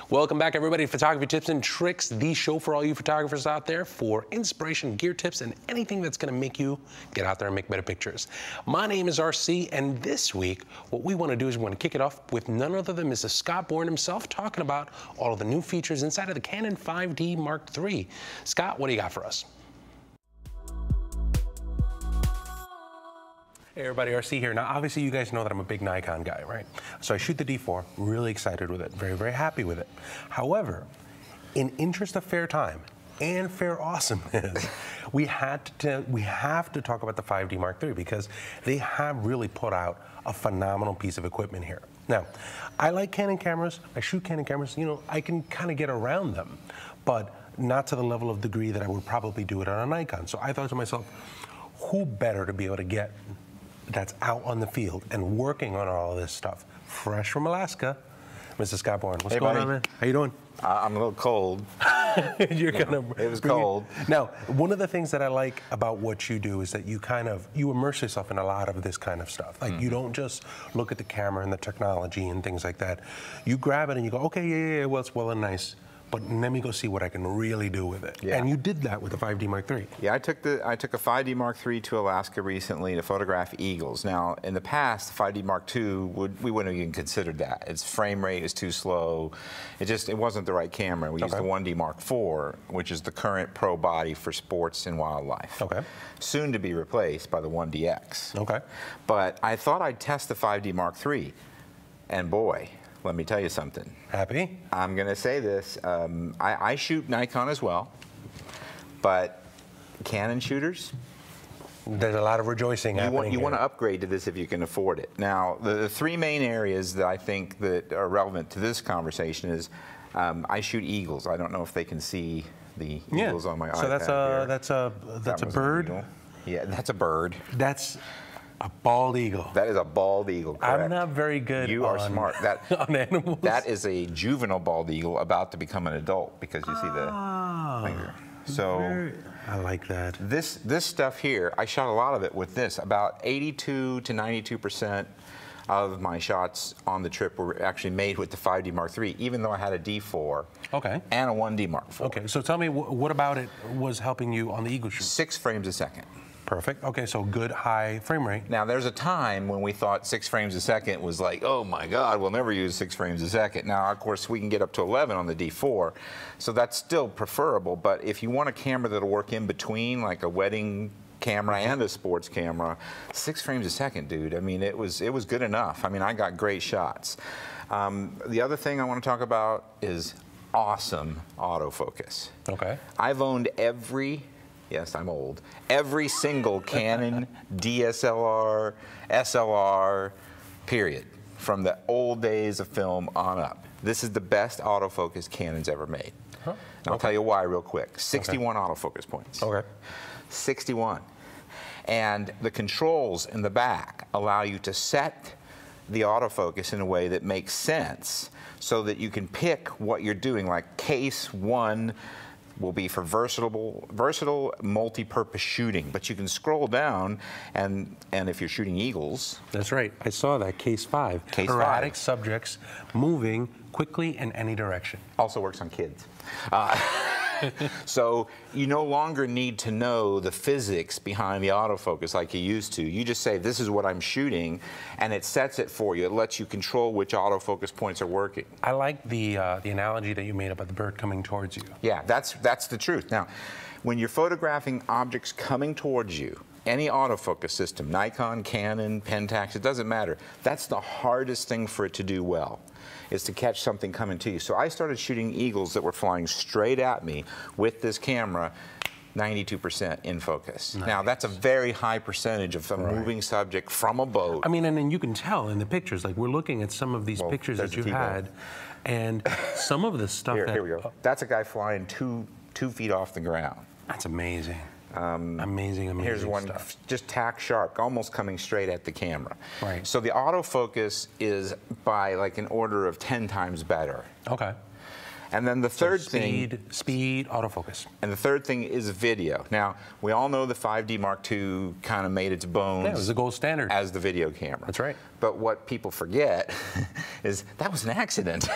Welcome back, everybody, to Photography Tips and Tricks, the show for all you photographers out there for inspiration, gear tips, and anything that's going to make you get out there and make better pictures. My name is RC, and this week, what we want to do is we want to kick it off with none other than Mr. Scott Bourne himself, talking about all of the new features inside of the Canon 5D Mark III. Scott, what do you got for us? Hey everybody, RC here. Now obviously you guys know that I'm a big Nikon guy, right? So I shoot the D4, really excited with it, very, very happy with it. However, in interest of fair time and fair awesomeness, we have to talk about the 5D Mark III because they have really put out a phenomenal piece of equipment here. Now, I like Canon cameras, I shoot Canon cameras, you know, I can kind of get around them, but not to the level of degree that I would probably do it on a Nikon. So I thought to myself, who better to be able to get that's out on the field and working on all of this stuff, fresh from Alaska, Mr. Scott Bourne. What's going on, man? How you doing? I'm a little cold. You're gonna. It was cold. Now, one of the things that I like about what you do is that you immerse yourself in a lot of this kind of stuff. Like you don't just look at the camera and the technology and things like that. You grab it and you go, okay, yeah, well, it's well and nice, but let me go see what I can really do with it. Yeah. And you did that with the 5D Mark III. Yeah, I took a 5D Mark III to Alaska recently to photograph eagles. Now, in the past, the 5D Mark II, we wouldn't have even considered that. Its frame rate is too slow. It wasn't the right camera. We used the 1D Mark IV, which is the current pro body for sports and wildlife. Okay. Soon to be replaced by the 1DX. Okay. But I thought I'd test the 5D Mark III, and boy, let me tell you something. Happy? I'm going to say this. I shoot Nikon as well, but Canon shooters, there's a lot of rejoicing happening. You want to upgrade to this if you can afford it. Now, the three main areas that I think that are relevant to this conversation is I shoot eagles. I don't know if they can see the eagles on my iPad. So that's a bird? Yeah, that's a bird. That's a bald eagle. That is a bald eagle, correct. I'm not very good You are smart. On animals. That is a juvenile bald eagle about to become an adult because you see the finger. So I like that. This stuff here, I shot a lot of it with this. About 82 to 92% of my shots on the trip were actually made with the 5D Mark III, even though I had a D4 and a 1D Mark IV. Okay, so tell me, what about it was helping you on the eagle shoot? 6 frames a second. Perfect. Okay, so good high frame rate. Now, there's a time when we thought 6 frames a second was like, oh my God, we'll never use 6 frames a second. Now, of course, we can get up to 11 on the D4, so that's still preferable. But if you want a camera that'll work in between, like a wedding camera and a sports camera, 6 frames a second, dude. I mean, it was good enough. I mean, I got great shots. The other thing I want to talk about is awesome autofocus. Okay. I've owned yes, I'm old. Every single Canon, DSLR, SLR, period, from the old days of film on up. This is the best autofocus Canon's ever made. Huh? And I'll tell you why real quick. 61 autofocus points. Okay. 61. And the controls in the back allow you to set the autofocus in a way that makes sense so that you can pick what you're doing, like case 1 will be for versatile multi-purpose shooting. But you can scroll down, and if you're shooting eagles. That's right. I saw that, case 5. Erratic subjects moving quickly in any direction. Also works on kids. So you no longer need to know the physics behind the autofocus like you used to. You just say, this is what I'm shooting, and it sets it for you. It lets you control which autofocus points are working. I like the analogy that you made about the bird coming towards you. Yeah, that's the truth. Now, when you're photographing objects coming towards you, any autofocus system, Nikon, Canon, Pentax, it doesn't matter. That's the hardest thing for it to do well, is to catch something coming to you. So I started shooting eagles that were flying straight at me with this camera, 92% in focus. Nice. Now, that's a very high percentage of a moving subject from a boat. I mean, and then you can tell in the pictures, like we're looking at some of these pictures that you had, and some of the stuff here we go. That's a guy flying two feet off the ground. That's amazing. Amazing Here's one stuff. Just tack sharp, almost coming straight at the camera. Right. So the autofocus is by like an order of 10 times better. Okay. And then the third thing... Speed, autofocus. And the third thing is video. Now, we all know the 5D Mark II kind of made its bones... Yeah, it was the gold standard. ...as the video camera. That's right. But what people forget is that was an accident.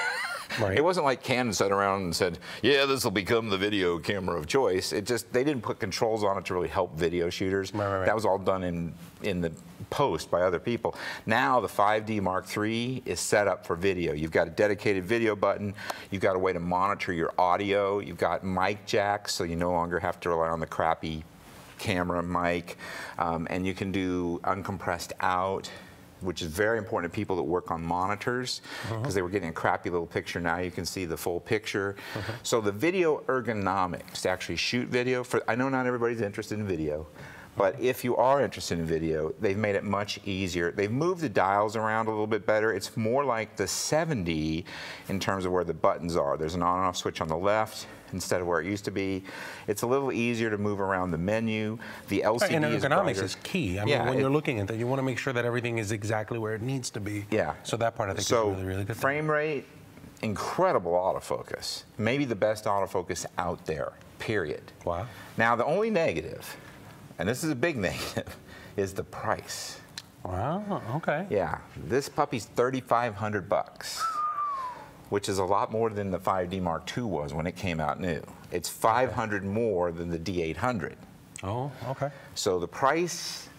Right. It wasn't like Canon sat around and said, yeah, this will become the video camera of choice. It just, they didn't put controls on it to really help video shooters. Right. That was all done in the post by other people. Now the 5D Mark III is set up for video. You've got a dedicated video button. You've got a way to monitor your audio. You've got mic jacks, so you no longer have to rely on the crappy camera mic. And you can do uncompressed out, which is very important to people that work on monitors, because they were getting a crappy little picture. Now you can see the full picture. So the video ergonomics to actually shoot video, I know not everybody's interested in video, but if you are interested in video, they've made it much easier. They've moved the dials around a little bit better. It's more like the 7D in terms of where the buttons are. There's an on and off switch on the left instead of where it used to be. It's a little easier to move around the menu. The LCD and is ergonomics brighter. is key. I mean, when you're looking at that, you want to make sure that everything is exactly where it needs to be. Yeah. So that part I think is really, really good. Frame rate, incredible autofocus. Maybe the best autofocus out there, period. Wow. Now the only negative, and this is a big negative, is the price. Wow, okay. Yeah, this puppy's $3,500, which is a lot more than the 5D Mark II was when it came out new. It's $500 more than the D800. Oh, okay. So the price,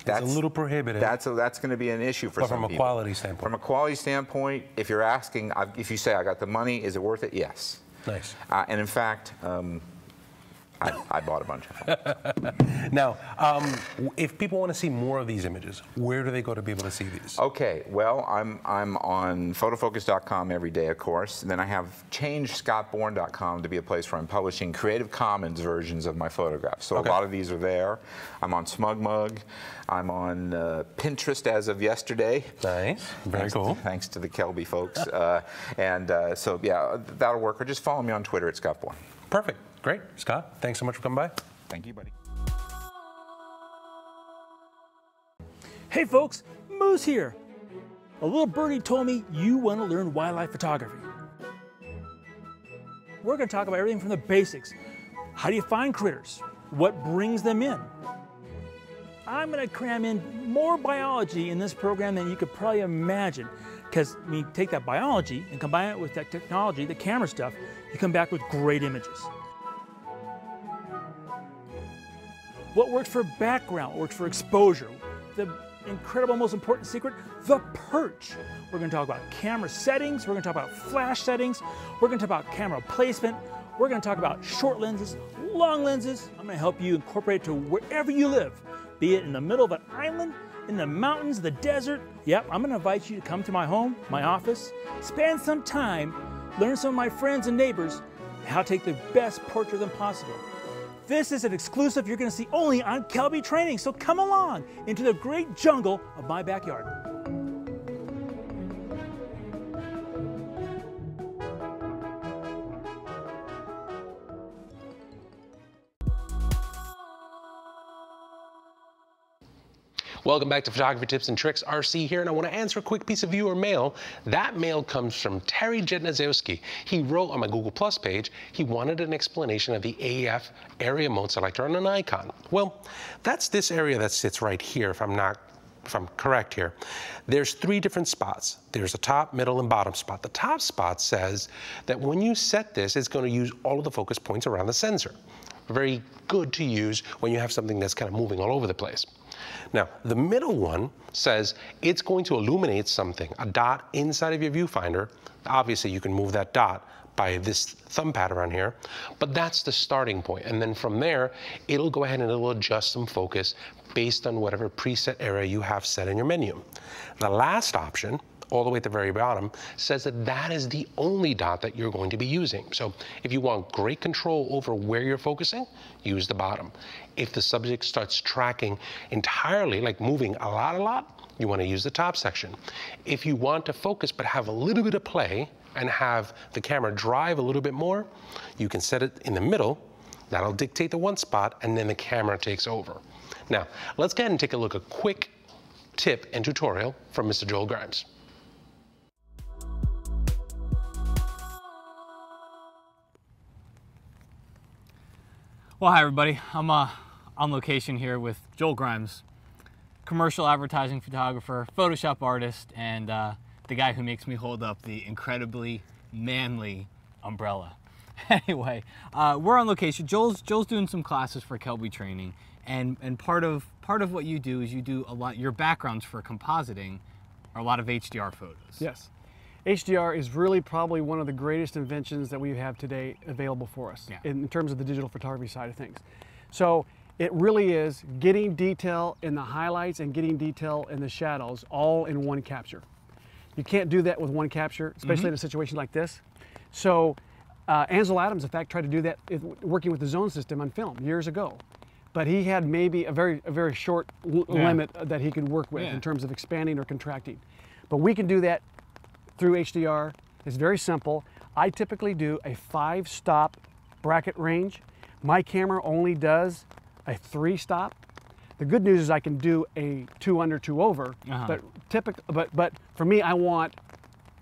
that's a little prohibitive. That's going to be an issue for some people. But from a quality standpoint. From a quality standpoint, if you're asking, if you say I got the money, is it worth it? Yes. Nice. And in fact, I bought a bunch of them. Now, if people want to see more of these images, where do they go to be able to see these? Okay, well, I'm on photofocus.com every day, of course. And then I have changed scottbourne.com to be a place where I'm publishing Creative Commons versions of my photographs. So a lot of these are there. I'm on SmugMug. I'm on Pinterest as of yesterday. Nice, very cool. Thanks to the Kelby folks. So yeah, that'll work. Or just follow me on Twitter at Scott Bourne. Perfect. Great. Scott, thanks so much for coming by. Thank you, buddy. Hey folks, Moose here. A little birdie told me you want to learn wildlife photography. We're going to talk about everything from the basics. How do you find critters? What brings them in? I'm going to cram in more biology in this program than you could probably imagine. Because when you take that biology and combine it with that technology, the camera stuff, you come back with great images. What works for background, what works for exposure, the incredible, most important secret, the perch. We're going to talk about camera settings, we're going to talk about flash settings, we're going to talk about camera placement, we're going to talk about short lenses, long lenses. I'm going to help you incorporate it to wherever you live, be it in the middle of an island, in the mountains, the desert. Yep, I'm going to invite you to come to my home, my office, spend some time, learn some of my friends and neighbors how to take the best portrait of them possible. This is an exclusive you're going to see only on Kelby Training, so come along into the great jungle of my backyard. Welcome back to Photography Tips and Tricks. RC here, and I want to answer a quick piece of viewer mail. That mail comes from Terry Jednazowski. He wrote on my Google Plus page, he wanted an explanation of the AF area mode selector on a Nikon. Well, that's this area that sits right here, if I'm correct here. There's 3 different spots. There's a top, middle, and bottom spot. The top spot says that when you set this, it's going to use all of the focus points around the sensor. Very good to use when you have something that's kind of moving all over the place. Now, the middle one says it's going to illuminate something, a dot inside of your viewfinder. Obviously, you can move that dot by this thumb pad around here, but that's the starting point. And then from there, it'll go ahead and it'll adjust some focus based on whatever preset area you have set in your menu. The last option, all the way at the very bottom, says that that is the only dot that you're going to be using. So if you want great control over where you're focusing, use the bottom. If the subject starts tracking entirely, like moving a lot, you want to use the top section. If you want to focus but have a little bit of play and have the camera drive a little bit more, you can set it in the middle. That'll dictate the one spot, and then the camera takes over. Now, let's go ahead and take a look at a quick tip and tutorial from Mr. Joel Grimes. Well, hi everybody. I'm on location here with Joel Grimes, commercial advertising photographer, Photoshop artist, and the guy who makes me hold up the incredibly manly umbrella. Anyway, we're on location. Joel's doing some classes for Kelby Training, and part of what you do is you do a lot. Your backgrounds for compositing are a lot of HDR photos. Yes. HDR is really probably one of the greatest inventions that we have today available for us in terms of the digital photography side of things. So it really is getting detail in the highlights and getting detail in the shadows all in one capture. You can't do that with one capture, especially in a situation like this. So Ansel Adams, in fact, tried to do that working with the zone system on film years ago. But he had maybe a very short limit that he could work with in terms of expanding or contracting. But we can do that through HDR. It's very simple. I typically do a 5-stop bracket range. My camera only does a 3-stop. The good news is I can do a 2 under, 2 over, but for me, I want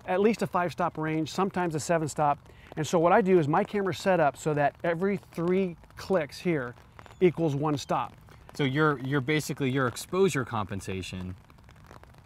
at least a 5-stop range, sometimes a 7-stop. And so what I do is my camera's set up so that every 3 clicks here equals 1 stop. So you're basically your exposure compensation.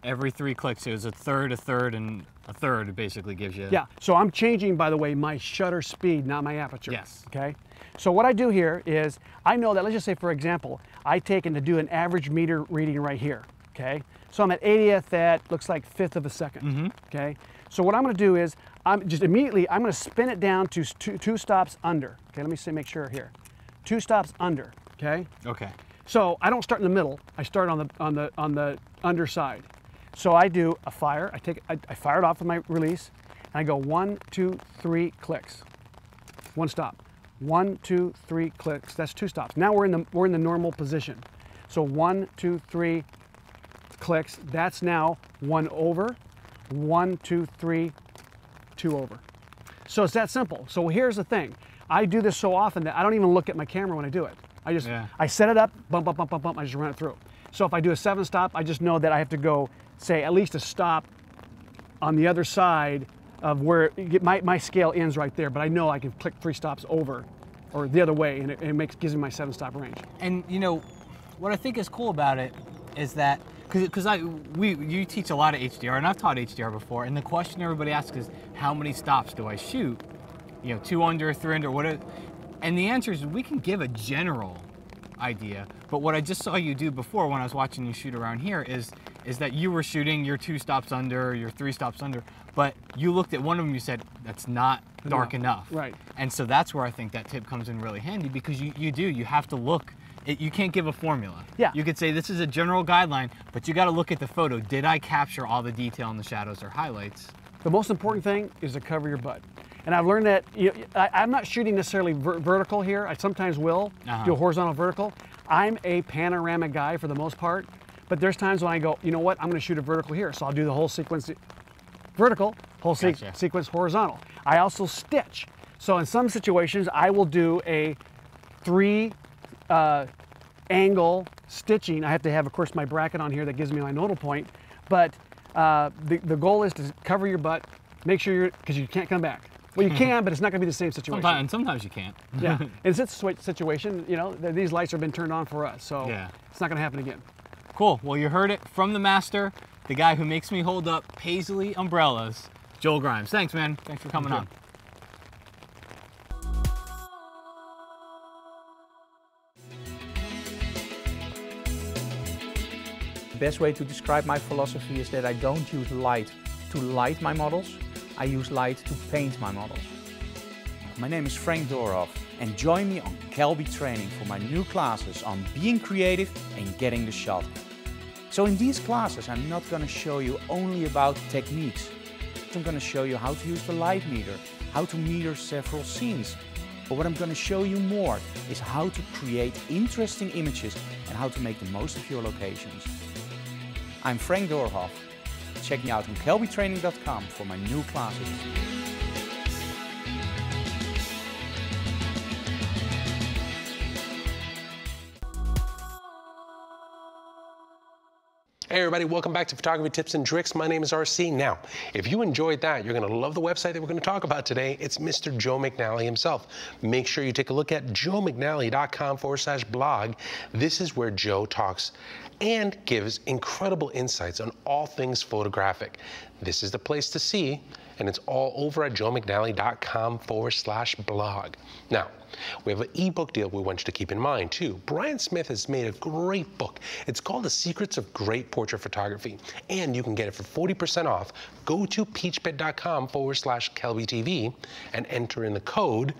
Every 3 clicks is a third, and a third. It basically gives you. Yeah. So I'm changing, by the way, my shutter speed, not my aperture. Yes. Okay. So what I do here is I know that, let's just say, for example, I take and to do an average meter reading right here. Okay. So I'm at 80th at looks like 1/5 of a second. Okay. So what I'm going to do is I'm going to spin it down to 2 stops under. Okay. Let me make sure here. 2 stops under. Okay. Okay. So I don't start in the middle. I start on the underside. So I do a fire. I fire it off with my release, and I go 1, 2, 3 clicks. 1 stop. 1, 2, 3 clicks. That's 2 stops. Now we're in the normal position. So 1, 2, 3 clicks. That's now 1 over. 1, 2, 3, 2 over. So it's that simple. So here's the thing. I do this so often that I don't even look at my camera when I do it. I set it up, bump, bump, bump, bump, bump. I just run it through. So if I do a 7-stop, I just know that I have to go, say, at least a stop on the other side of where my scale ends right there, but I know I can click 3 stops over or the other way, and it gives me my 7-stop range. And you know, what I think is cool about it is that, because you teach a lot of HDR, and I've taught HDR before, and the question everybody asks is, how many stops do I shoot? You know, 2 under, 3 under, what? And the answer is we can give a general idea, but what I just saw you do before when I was watching you shoot around here is that you were shooting your 2 stops under, your 3 stops under, but you looked at one of them, you said, that's not dark enough. Right. And so that's where I think that tip comes in really handy, because you have to look. You can't give a formula. Yeah. You could say this is a general guideline, but you got to look at the photo. Did I capture all the detail in the shadows or highlights? The most important thing is to cover your butt. And I've learned that I'm not shooting necessarily vertical here. I sometimes will do a horizontal vertical. I'm a panoramic guy for the most part, but there's times when I go, you know what, I'm going to shoot a vertical here. So I'll do the whole sequence vertical, sequence horizontal. I also stitch. So in some situations, I will do a 3 angle stitching. I have to have, of course, my bracket on here that gives me my nodal point, but the goal is to cover your butt, make sure because you can't come back. Well, you can, but it's not going to be the same situation. Sometimes you can't. Yeah. In this situation, you know, these lights have been turned on for us, so it's not going to happen again. Cool. Well, you heard it from the master, the guy who makes me hold up Paisley umbrellas, Joel Grimes. Thanks, man. Thanks for coming on. The best way to describe my philosophy is that I don't use light to light my models. I use light to paint my models. My name is Frank Dora, and join me on Kelby Training for my new classes on being creative and getting the shot. So in these classes, I'm not going to show you only about techniques. I'm going to show you how to use the light meter, how to meter several scenes. But what I'm going to show you more is how to create interesting images and how to make the most of your locations. I'm Frank Doorhoff. Check me out on kelbytraining.com for my new classes. Hey everybody, welcome back to Photography Tips and Tricks. My name is RC. Now, if you enjoyed that, you're going to love the website that we're going to talk about today. It's Mr. Joe McNally himself. Make sure you take a look at joemcnally.com/blog. This is where Joe talks and gives incredible insights on all things photographic. This is the place to see and it's all over at joemcnally.com/blog. Now, we have an ebook deal we want you to keep in mind too. Brian Smith has made a great book. It's called The Secrets of Great Portrait Photography, and you can get it for 40% off. Go to peachpit.com/KelbyTV and enter in the code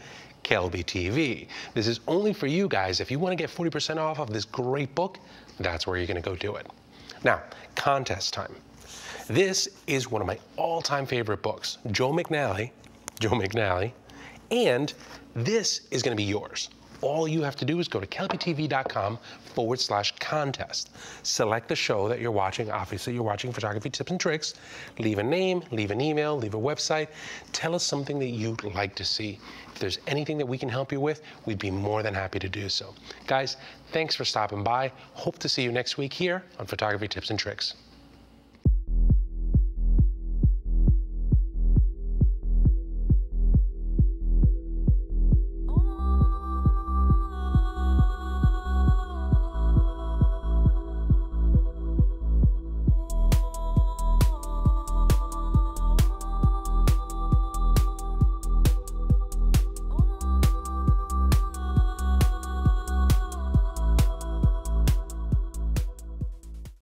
KelbyTV. This is only for you guys. If you want to get 40% off of this great book, that's where you're going to go do it. Now, contest time. This is one of my all-time favorite books, Joe McNally, and this is going to be yours. All you have to do is go to kelbytv.com/contest. Select the show that you're watching. Obviously, you're watching Photography Tips and Tricks. Leave a name, leave an email, leave a website. Tell us something that you'd like to see. If there's anything that we can help you with, we'd be more than happy to do so. Guys, thanks for stopping by. Hope to see you next week here on Photography Tips and Tricks.